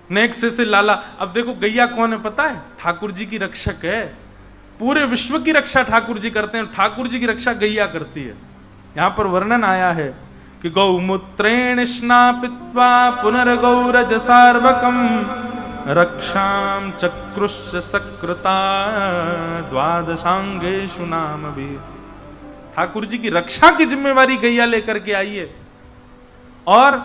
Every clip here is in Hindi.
नेक से लाला। अब देखो गैया कौन है पता है? ठाकुर जी की रक्षक है। पूरे विश्व की रक्षा ठाकुर जी करते हैं, ठाकुर जी की रक्षा गैया करती है। यहां पर वर्णन आया है कि गौमूत्रेण स्नापित्वा पुनर्गौरज सार्वकम रक्षाम चक्रुश्च सकृता द्वादशांगेषु नाम भी। ठाकुर जी की रक्षा की जिम्मेवारी गैया लेकर के आई है। और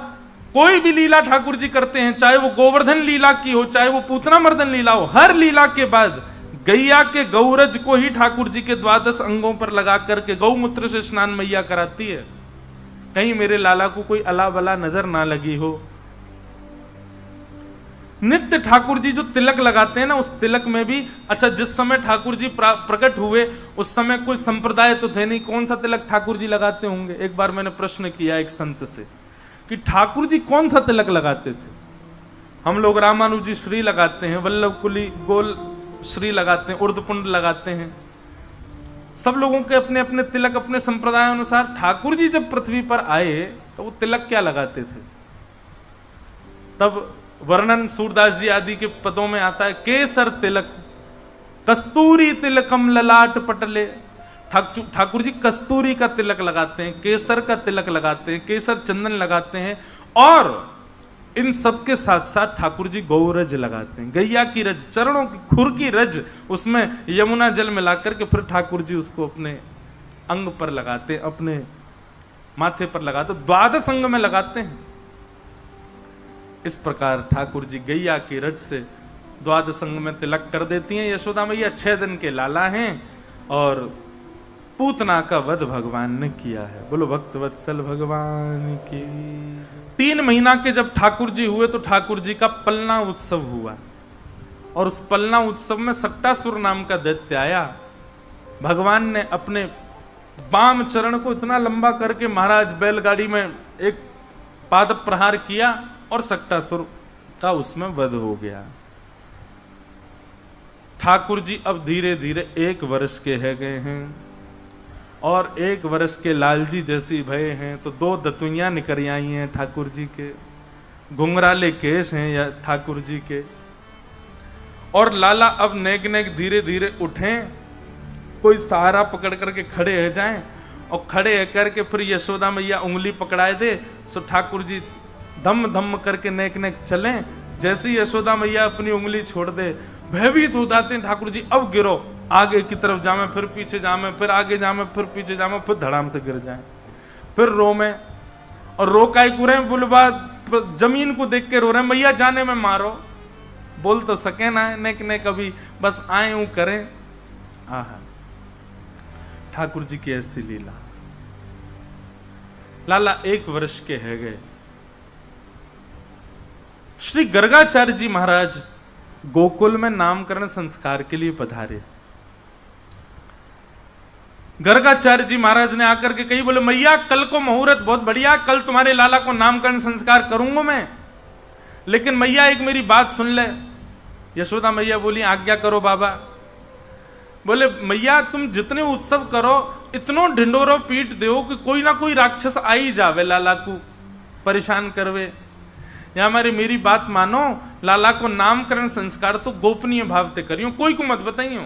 कोई भी लीला ठाकुर जी करते हैं, चाहे वो गोवर्धन लीला की हो, चाहे वो पूतना मर्दन लीला हो, हर लीला के बाद गैया के गौरज को ही ठाकुर जी के 12 अंगों पर लगा करके गौमूत्र से स्नान मैया कराती है। कहीं मेरे लाला को कोई अला बला नजर ना लगी हो। नित्य ठाकुर जी जो तिलक लगाते हैं ना, उस तिलक में भी, अच्छा जिस समय ठाकुर जी प्रकट हुए उस समय कोई संप्रदाय तो थे नहीं, कौन सा तिलक ठाकुर जी लगाते होंगे? एक बार मैंने प्रश्न किया एक संत से कि ठाकुर जी कौन सा तिलक लगाते थे। हम लोग रामानुजी श्री लगाते हैं, वल्लभ कुली गोल श्री लगाते हैं, उर्दपुंड लगाते हैं। सब लोगों के अपने अपने तिलक अपने संप्रदाय अनुसार। ठाकुर जी जब पृथ्वी पर आए तो वो तिलक क्या लगाते थे? तब वर्णन सूरदास जी आदि के पदों में आता है, केसर तिलक कस्तूरी तिलकम ललाट पटले। ठाकुर जी कस्तूरी का तिलक लगाते हैं, केसर का तिलक लगाते हैं, केसर चंदन लगाते हैं, और इन सब के साथ साथ ठाकुर जी गौरज लगाते हैं, गैया की रज, चरणों की खुर की रज, उसमें यमुना जल मिलाकर के फिर ठाकुर जी उसको अपने अंग पर लगाते हैं, अपने माथे पर लगाते, 12 अंग में लगाते हैं। इस प्रकार ठाकुर जी गैया की रज से 12 अंग में तिलक कर देती हैं। यशोदा मैया 6 दिन के लाला हैं और पूतना का वध भगवान ने किया है। बोलो भक्त वत्सल भगवान की। 3 महीना के जब ठाकुर जी हुए तो ठाकुर जी का पलना उत्सव हुआ, और उस पलना उत्सव में सक्टासुर नाम का दैत्य आया। भगवान ने अपने बाम चरण को इतना लंबा करके महाराज बैलगाड़ी में एक पाद प्रहार किया और सक्टासुर का उसमें वध हो गया। ठाकुर जी अब धीरे धीरे 1 वर्ष के है गए हैं, और 1 वर्ष के लालजी जैसी भये हैं, तो 2 दतुइयां निकल आई हैं ठाकुर जी के, घुंघराले केश हैं या ठाकुर जी के। और लाला अब नेक नेक धीरे धीरे उठें, कोई सहारा पकड़ करके खड़े हो जाएं, और खड़े करके फिर यशोदा मैया उंगली पकड़ाए दे, सो ठाकुर जी धम धम करके नेक नेक चलें। जैसे यशोदा मैया अपनी उंगली छोड़ दे, भयभीत हो जाते हैं ठाकुर जी, अब गिरो, आगे की तरफ जामे, फिर पीछे जामे, फिर आगे जामे, फिर पीछे जामे, फिर धड़ाम से गिर जाए, फिर रो में, और रो काय को रहे बुलबा, जमीन को देख के रो रहे, मैया जाने में मारो, बोल तो सके ना नेक नेक, अभी बस आए यूं करें। आहा, ठाकुर जी की ऐसी लीला। लाला 1 वर्ष के है गए। श्री गर्गाचार्य जी महाराज गोकुल में नामकरण संस्कार के लिए पधारे। गर्गाचार्य जी महाराज ने आकर के कही, बोले मैया कल को मुहूर्त बहुत बढ़िया, कल तुम्हारे लाला को नामकरण संस्कार करूंगा मैं, लेकिन मैया एक मेरी बात सुन ले। यशोदा मैया बोली, आज्ञा करो बाबा। बोले मैया तुम जितने उत्सव करो, इतनो ढिंडोरो पीट दो कि कोई ना कोई राक्षस आ ही जावे लाला को परेशान करवे। या हमारी मेरी बात मानो, लाला को नामकरण संस्कार तो गोपनीय भाव से करियो, कोई को मत बताइयो।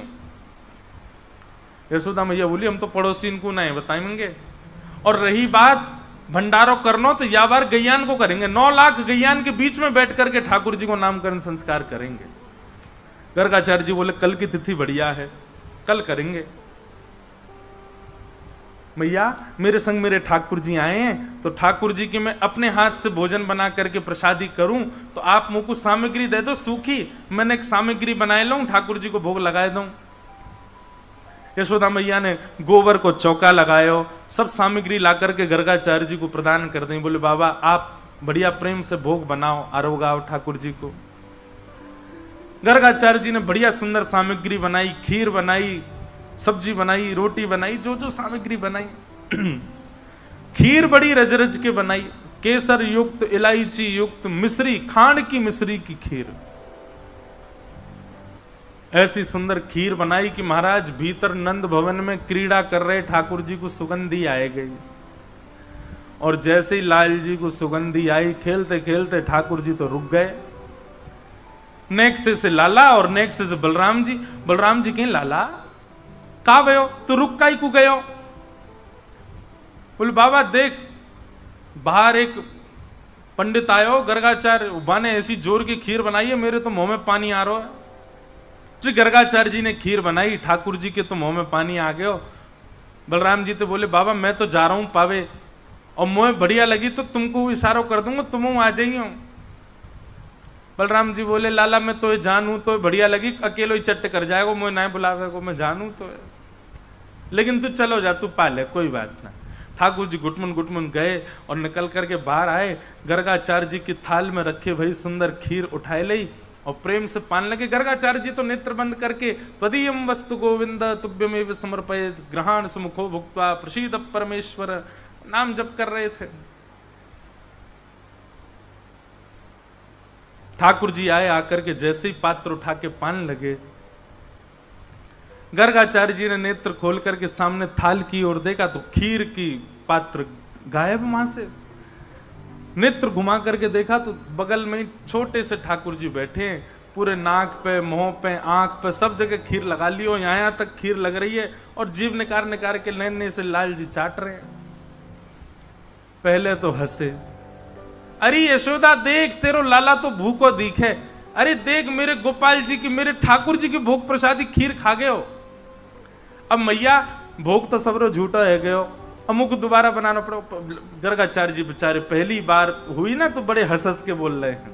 यशोदा मैया बोली, हम तो पड़ोसी इनको नहीं बताएंगे। और रही बात भंडारो करनो, तो या बार गैयान को करेंगे, 9 लाख गैयान के बीच में बैठ करके ठाकुर जी को नामकरण संस्कार करेंगे। गर्गाचार्य जी बोले, कल की तिथि बढ़िया है, कल करेंगे। मैया मेरे संग मेरे ठाकुर जी आए हैं, तो ठाकुर जी के मैं अपने हाथ से भोजन बना करके प्रसादी करूं, तो आप मुझको कुछ सामग्री दे दो सूखी, मैंने एक सामग्री बनाए लूं, ठाकुर जी को भोग लगाए दूं। यशोदा मैया ने गोबर को चौका लगायो, सब सामग्री ला करके गर्गाचार्य जी को प्रदान कर दें। बोले बाबा आप बढ़िया प्रेम से भोग बनाओ, आरोगाओ ठाकुर जी को। गर्गाचार्य जी ने बढ़िया सुंदर सामग्री बनाई, खीर बनाई, सब्जी बनाई, रोटी बनाई, जो जो सामग्री बनाई। खीर बड़ी रज रज के बनाई, केसर युक्त, इलायची युक्त, मिश्री, खांड की मिश्री की खीर। ऐसी सुंदर खीर बनाई कि महाराज भीतर नंद भवन में क्रीड़ा कर रहे ठाकुर जी को सुगंधी आए गई। और जैसे ही लाल जी को सुगंधी आई, खेलते खेलते ठाकुर जी तो रुक गए। नेक से लाला और नेक से बलराम जी। बलराम जी कहीं लाला का भयो तो रुक काई को गयो? बोले बाबा देख बाहर एक पंडित आयो गर्गाचार्य बाने ऐसी जोर की खीर बनाई है मेरे तो मुंह में पानी आ रहा है। श्री गर्गाचार्य जी ने खीर बनाई, ठाकुर जी के तो मुंह में पानी आ गयो। बलराम जी तो बोले बाबा मैं तो जा रहा हूं पावे और मुझे बढ़िया लगी तो तुमको इशारा कर दूंगा तुम आ जाइयो। बलराम जी बोले लाला मैं तो जानू तो बढ़िया लगी, अकेलो ही चट्ट कर जाएगा, मुझे ना बुलावे को मैं जानू तो, लेकिन तू चलो जा तू पाले कोई बात ना। ठाकुर जी गुटमुन गुटमुन गए और निकल करके बाहर आए। गर्गाचार्य जी की थाल में रखे भाई सुंदर खीर उठाए ली और प्रेम से पान लगे। गर्गाचार्य जी तो नेत्र बंद करके त्वदीयम वस्तु गोविंद तुभ्यमेव समर्पयेत् ग्रहण सुमुखो भुक्त्वा प्रसीद परमेश्वर नाम जप कर रहे थे। ठाकुर जी आए, आकर के जैसे ही पात्र उठा के पान लगे, गर्गाचार्य जी ने नेत्र खोल करके सामने थाल की ओर देखा तो खीर की पात्र गायब वहां से। नेत्र घुमा करके देखा तो बगल में छोटे से ठाकुर जी बैठे हैं, पूरे नाक पे मुंह पे आंख पे सब जगह खीर लगा ली हो, यहां तक खीर लग रही है और जीभ निकाल निकाल के नैने से लाल जी चाट रहे हैं। पहले तो हंसे, अरे यशोदा देख तेरो लाला तो भूखो दिखे, अरे देख मेरे गोपाल जी की मेरे ठाकुर जी की भोग प्रसादी खीर खा गए हो। अब मैया भोग तो सबरो झूठा है गयो, अमुक दोबारा बनाना पड़ो। गर्गाचार्य जी बेचारे पहली बार हुई ना तो बड़े हंस हंस के बोल रहे हैं।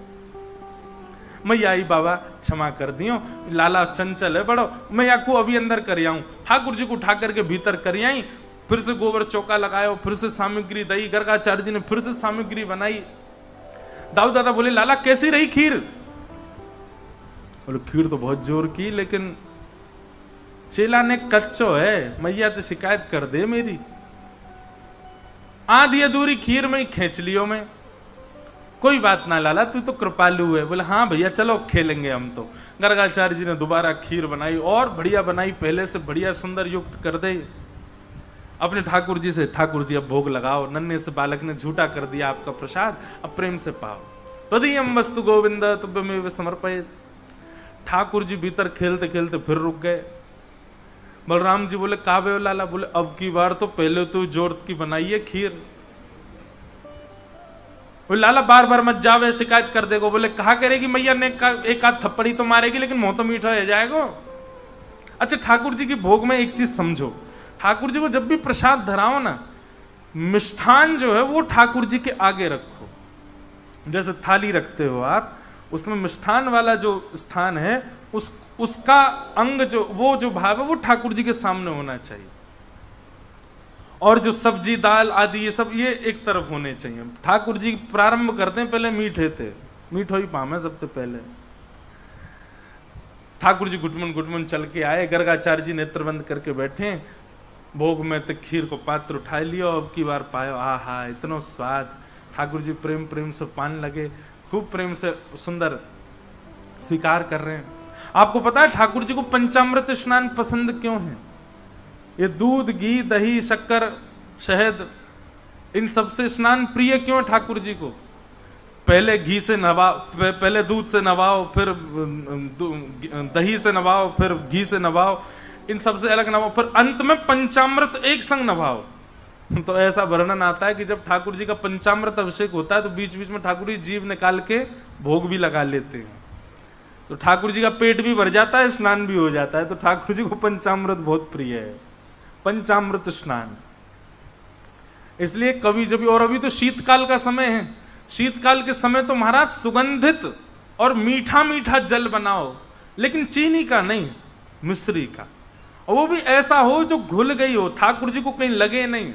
मैया आई बाबा क्षमा कर दियो, लाला चंचल है बड़ो, मैया को अभी अंदर कर आऊं। ठाकुर जी को उठा करके भीतर कर आई, फिर से गोबर चौका लगायो, फिर से सामग्री दई, गर्गाचार्य जी ने फिर से सामग्री बनाई। दाऊ दादा बोले लाला कैसी रही खीर? बोले खीर तो बहुत जोर की, लेकिन चेला ने कच्चो है, मैया तो शिकायत कर दे मेरी। आधी अधूरी खीर में ही खींच लियो मैं। कोई बात ना लाला तू तो कृपालु है। बोले हाँ भैया चलो खेलेंगे हम तो। गर्गाचार्य जी ने दोबारा खीर बनाई और बढ़िया बनाई, पहले से बढ़िया सुंदर युक्त कर दे। अपने ठाकुर जी से, ठाकुर जी अब भोग लगाओ। नन्हे से बालक ने झूठा कर दिया आपका प्रसाद, अब प्रेम से पाओ। तदीयम वस्तु गोविंद तुभ्यमेव समर्पयेत्। ठाकुर जी भीतर खेलते खेलते फिर रुक गए। बलराम जी बोले काबे लाला? बोले अब की बार तो पहले तो जोर की बनाई है खीर। बोले लाला बार बार मत जावे, शिकायत कर देगो। बोले कहा करेगी मैया ने, एक आध थप्पड़ी तो मारेगी लेकिन मुंह तो मीठा हो जाएगा। अच्छा ठाकुर जी की भोग में एक चीज समझो, ठाकुर जी को जब भी प्रसाद धराओ ना, मिष्ठान जो है वो ठाकुर जी के आगे रखो। जैसे थाली रखते हो आप, उसमें मिष्ठान वाला जो स्थान है उसका अंग जो वो जो भाव है वो ठाकुर जी के सामने होना चाहिए, और जो सब्जी दाल आदि ये सब ये एक तरफ होने चाहिए। ठाकुर जी प्रारंभ करते हैं पहले मीठे थे, मीठो ही पामे सबसे पहले। ठाकुर जी गुटमुन गुटमुन चल के आए, गर्गाचार्य जी नेत्र बंद करके बैठे, भोग में तो खीर को पात्र उठा लियो, अब की बार पायो, आहा इतना स्वाद। ठाकुर जी प्रेम प्रेम से पान लगे, खूब प्रेम से सुंदर स्वीकार कर रहे हैं। आपको पता है ठाकुर जी को पंचामृत स्नान पसंद क्यों है? ये दूध घी दही शक्कर शहद इन सबसे स्नान प्रिय क्यों है ठाकुर जी को? पहले घी से नवाओ, पहले दूध से नवाओ, फिर दही से नवाओ, फिर घी से नवाओ, इन सबसे अलग नवाओ, फिर अंत में पंचामृत एक संग नवाओ। तो ऐसा वर्णन आता है कि जब ठाकुर जी का पंचामृत अभिषेक होता है तो बीच बीच में ठाकुर जी जीभ निकाल के भोग भी लगा लेते हैं, तो ठाकुर जी का पेट भी भर जाता है, स्नान भी हो जाता है। तो ठाकुर जी को पंचामृत बहुत प्रिय है, पंचामृत स्नान। इसलिए कभी जब, और अभी तो शीतकाल का समय है, शीतकाल के समय तो महाराज सुगंधित और मीठा मीठा जल बनाओ, लेकिन चीनी का नहीं, मिश्री का, और वो भी ऐसा हो जो घुल गई हो, ठाकुर जी को कहीं लगे नहीं।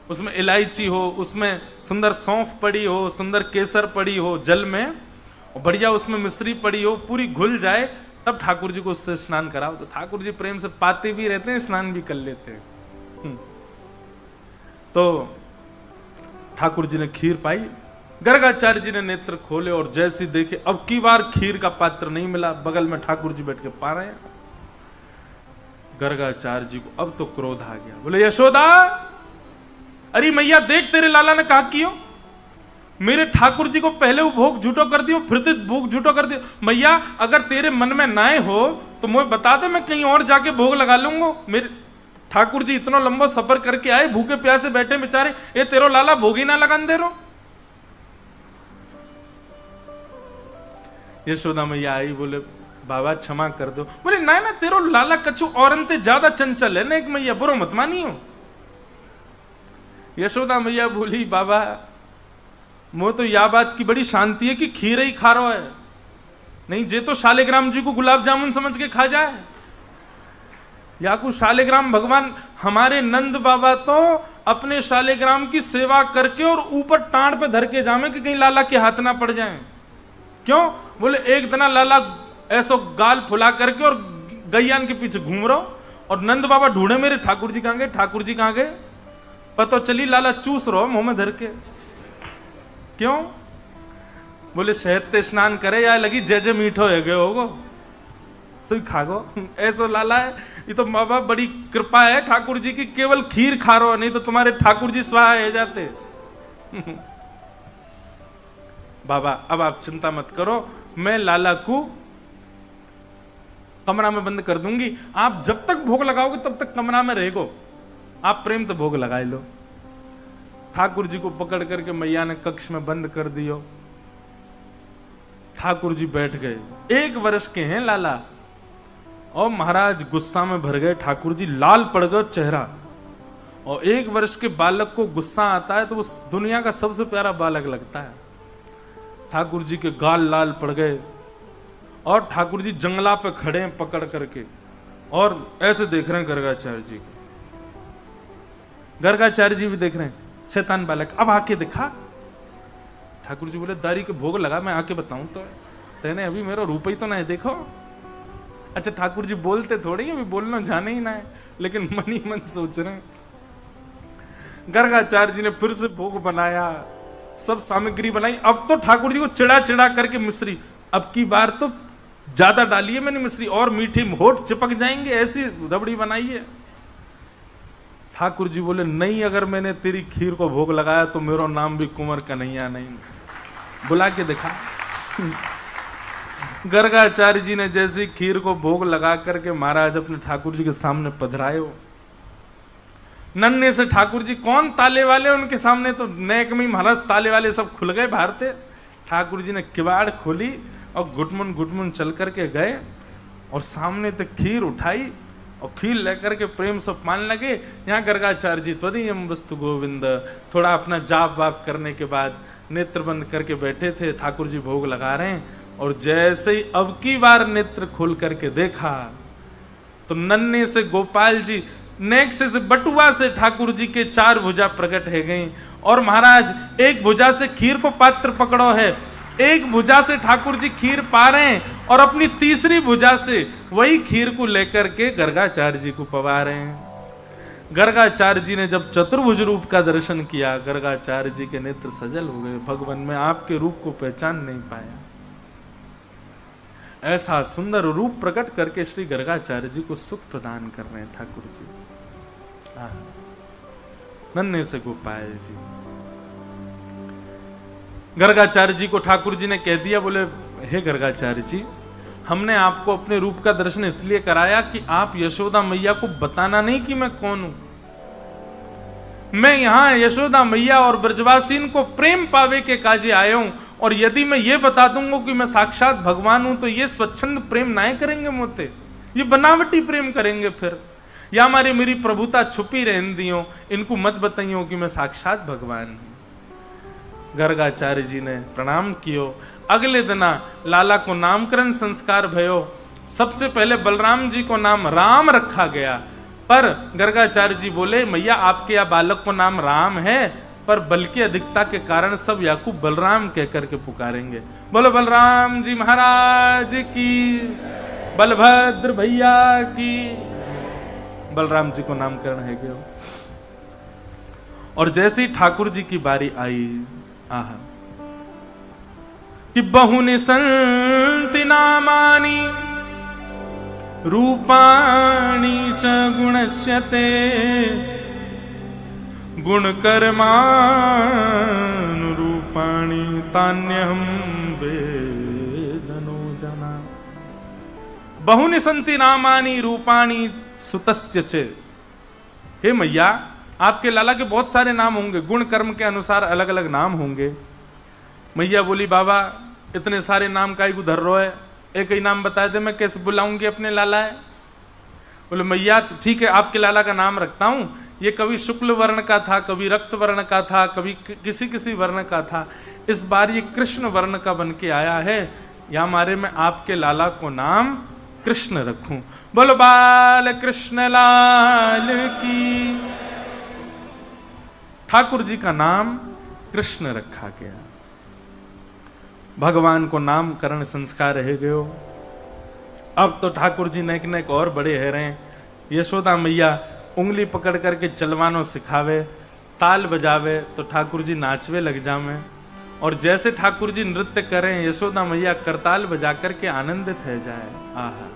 उसमें इलायची हो, उसमें सुंदर सौंफ पड़ी हो, सुंदर केसर पड़ी हो जल में, और बढ़िया उसमें मिश्री पड़ी हो, पूरी घुल जाए, तब ठाकुर जी को उससे स्नान कराओ। तो ठाकुर जी प्रेम से पाते भी रहते हैं, स्नान भी कर लेते हैं। तो ठाकुर जी ने खीर पाई, गर्गाचार्य जी ने नेत्र खोले और जैसे देखे अब की बार खीर का पात्र नहीं मिला, बगल में ठाकुर जी बैठ के पा रहे हैं। गर्गाचार्य जी को अब तो क्रोध आ गया, बोले यशोदा अरे मैया देख तेरे लाला ने कहा कियो, मेरे ठाकुर जी को पहले वो भोग झूठो कर दियो, फिर तो भोग झूठो कर दियो। मैया अगर तेरे मन में नाए हो तो मुझे बता दे, मैं कहीं और जाके भोग लगा लूंगा। मेरे ठाकुर जी इतना लंबा सफर करके आए, भूखे प्यासे बैठे बेचारे, ये तेरो लाला भोग ही ना लगान दे रो। यशोदा मैया आई, बोले बाबा क्षमा कर दो। बोले ना ना, तेरो लाला कछु औरन ते ज्यादा चंचल है ना, एक मैया बुरो मत मानियो। यशोदा मैया बोली बाबा मो तो या बात की बड़ी शांति है कि खीर ही खा रहा है, नहीं जे तो शालिग्राम जी को गुलाब जामुन समझ के खा जाए। या कुछ शालिग्राम भगवान, हमारे नंद बाबा तो अपने शालिग्राम की सेवा करके और ऊपर टांड पे धर के जामे कि कहीं लाला के हाथ ना पड़ जाए। क्यों? बोले एक दिन लाला ऐसो गाल फुला करके और गैयान के पीछे घूम रहा, और नंद बाबा ढूंढे मेरे ठाकुर जी कहां गए, ठाकुर जी कहां गए, पता चली लाला चूस रहो मुंह में धर के। क्यों? बोले शहद ते स्नान करे या लगी जय जय मीठो है गए होगो, सो खागो। ऐसो लाला है ये तो बाबा, बड़ी कृपा है ठाकुर जी की, केवल खीर खा रहो, नहीं तो तुम्हारे ठाकुर जी स्वाहा है जाते। बाबा अब आप चिंता मत करो, मैं लाला को कमरा में बंद कर दूंगी, आप जब तक भोग लगाओगे तब तक कमरा में रहेगो, आप प्रेम तो भोग लगा लो। ठाकुर जी को पकड़ करके मैया ने कक्ष में बंद कर दियो। ठाकुर जी बैठ गए, 1 वर्ष के हैं लाला, और महाराज गुस्सा में भर गए। ठाकुर जी लाल पड़ गए चेहरा, और 1 वर्ष के बालक को गुस्सा आता है तो वो दुनिया का सबसे प्यारा बालक लगता है। ठाकुर जी के गाल लाल पड़ गए, और ठाकुर जी जंगला पे खड़े हैं पकड़ करके, और ऐसे देख रहे हैं गर्गाचार्य जी को। गर्गाचार्य जी भी देख रहे हैं, शैतान बालक अब आके दिखा। ठाकुर जी बोले दारी के भोग लगा, मैं आके बताऊं तो तेने अभी मेरा रूप ही तो नहीं देखो। अच्छा ठाकुर जी बोलते थोड़ी, अभी बोलना जाने ही ना है, लेकिन मन ही मन सोच रहे हैं। गर्गाचार्य जी ने फिर से भोग बनाया, सब सामग्री बनाई। अब तो ठाकुर जी को चिड़ा चिड़ा करके मिश्री, अब की बार तो ज्यादा डाली है मैंने मिश्री, और मीठी होठ चिपक जाएंगे, ऐसी रबड़ी बनाई है। ठाकुर जी बोले नहीं, अगर मैंने तेरी खीर को भोग लगाया तो मेरा नाम भी कुंवर कन्हैया नहीं। बुला के देखा। गर्गाचार्य जी ने जैसी खीर को भोग लगा करके महाराज अपने ठाकुर जी के सामने पधराए हो। नन्हे से ठाकुर जी कौन ताले वाले, उनके सामने तो नेक में महाराज ताले वाले सब खुल गए भारते। ठाकुर जी ने किवाड़ खोली और घुटमुन चल करके गए, और सामने तक खीर उठाई और खीर लेकर के प्रेम से पान लगे। यहाँ गर्गाचार्य जी त्वदीयम वस्तु गोविंद, थोड़ा अपना जाप वाप करने के बाद नेत्र बंद करके बैठे थे। ठाकुर जी भोग लगा रहे हैं, और जैसे ही अब की बार नेत्र खोल करके देखा तो नन्हे से गोपाल जी नेक्स्ट से बटुआ से ठाकुर जी के 4 भुजा प्रकट है गई, और महाराज एक भुजा से खीर को पात्र पकड़ो है, एक भुजा से ठाकुर जी खीर पा रहे हैं, और अपनी तीसरी भुजा से वही खीर को लेकर के गर्गाचार्य जी को पवा रहे हैं। गर्गाचार्य जी ने जब चतुर्भुज रूप का दर्शन किया, गर्गाचार्य जी के नेत्र सजल हो गए, भगवान में आपके रूप को पहचान नहीं पाया। ऐसा सुंदर रूप प्रकट करके श्री गर्गाचार्य जी को सुख प्रदान कर रहे हैं ठाकुर जी। नन्हे से गोपाल जी। गर्गाचार्य जी को ठाकुर जी ने कह दिया, बोले हे गर्गाचार्य जी, हमने आपको अपने रूप का दर्शन इसलिए कराया कि आप यशोदा मैया को बताना नहीं कि मैं कौन हूं। मैं यहां यशोदा मैया और ब्रजवासीन को प्रेम पावे के काजे आया हूं, और यदि मैं ये बता दूंगा कि मैं साक्षात भगवान हूं तो ये स्वच्छंद प्रेम ना करेंगे मोते, ये बनावटी प्रेम करेंगे। फिर या हमारी मेरी प्रभुता छुपी रहन दियो, इनको मत बताइयो कि मैं साक्षात भगवान हूं। गर्गाचार्य जी ने प्रणाम कियो। अगले दिना लाला को नामकरण संस्कार भयो। सबसे पहले बलराम जी को नाम राम रखा गया, पर गर्गाचार्य जी बोले मैया आपके या बालक को नाम राम है, पर बल की अधिकता के कारण सब याकूब बलराम कह करके पुकारेंगे। बोलो बलराम जी महाराज की, बलभद्र भैया की। बलराम जी को नामकरण है गया। और जैसे ही ठाकुर जी की बारी आई, आहा, कि बहुनि संति नामानि रूपाणि च गुणच्यते गुणकर्मानुरूपेण रूपाणि तान्यहं वेदनो जना। बहुनि सन्ति नामानि रूपाणि सुतस्य च। हे मैया, आपके लाला के बहुत सारे नाम होंगे, गुण कर्म के अनुसार अलग अलग नाम होंगे। मैया बोली बाबा इतने सारे नाम का ही उधर रो है, एक ही नाम बता दे, मैं कैसे बुलाऊंगी अपने लाला है। बोले मैया ठीक है आपके लाला का नाम रखता हूं, ये कभी शुक्ल वर्ण का था, कभी रक्त वर्ण का था, कभी किसी किसी वर्ण का था, इस बार ये कृष्ण वर्ण का बन के आया है, या मारे मैं आपके लाला को नाम कृष्ण रखूं। बोलो बाल कृष्ण लाल की। ठाकुर जी का नाम कृष्ण रखा गया। भगवान को नामकरण संस्कार रह गयो। अब तो ठाकुर जी नेक नेक और बड़े है रहे। यशोदा मैया उंगली पकड़ करके चलवानो सिखावे, ताल बजावे तो ठाकुर जी नाचवे लग जावे, और जैसे ठाकुर जी नृत्य करें यशोदा मैया करताल बजा करके आनंदित है जाए। आहा।